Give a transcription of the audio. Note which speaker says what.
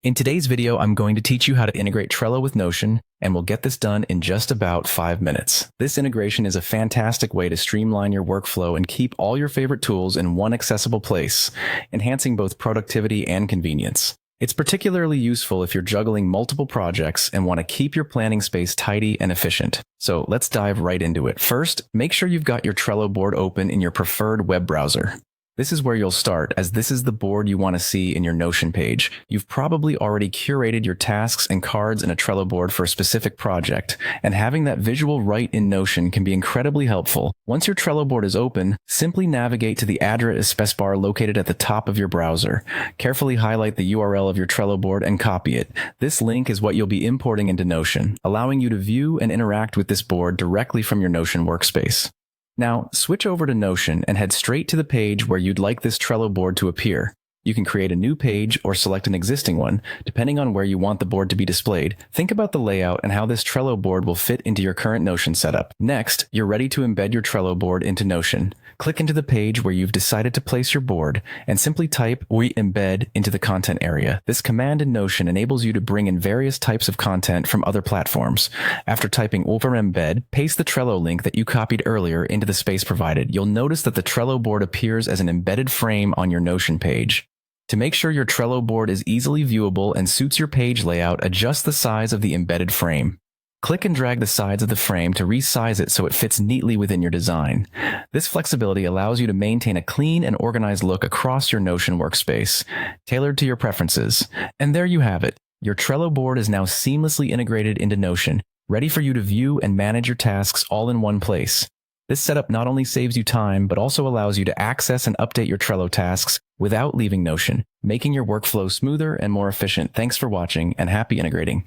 Speaker 1: In today's video, I'm going to teach you how to integrate Trello with Notion, and we'll get this done in just about 5 minutes. This integration is a fantastic way to streamline your workflow and keep all your favorite tools in one accessible place, enhancing both productivity and convenience. It's particularly useful if you're juggling multiple projects and want to keep your planning space tidy and efficient. So let's dive right into it. First, make sure you've got your Trello board open in your preferred web browser. This is where you'll start, as this is the board you want to see in your Notion page. You've probably already curated your tasks and cards in a Trello board for a specific project, and having that visual right in Notion can be incredibly helpful. Once your Trello board is open, simply navigate to the address spacebar located at the top of your browser. Carefully highlight the URL of your Trello board and copy it. This link is what you'll be importing into Notion, allowing you to view and interact with this board directly from your Notion workspace. Now, switch over to Notion and head straight to the page where you'd like this Trello board to appear. You can create a new page or select an existing one, depending on where you want the board to be displayed. Think about the layout and how this Trello board will fit into your current Notion setup. Next, you're ready to embed your Trello board into Notion. Click into the page where you've decided to place your board and simply type "embed" into the content area. This command in Notion enables you to bring in various types of content from other platforms. After typing "embed," paste the Trello link that you copied earlier into the space provided. You'll notice that the Trello board appears as an embedded frame on your Notion page. To make sure your Trello board is easily viewable and suits your page layout, adjust the size of the embedded frame. Click and drag the sides of the frame to resize it so it fits neatly within your design. This flexibility allows you to maintain a clean and organized look across your Notion workspace, tailored to your preferences. And there you have it. Your Trello board is now seamlessly integrated into Notion, ready for you to view and manage your tasks all in one place. This setup not only saves you time, but also allows you to access and update your Trello tasks without leaving Notion, making your workflow smoother and more efficient. Thanks for watching, and happy integrating.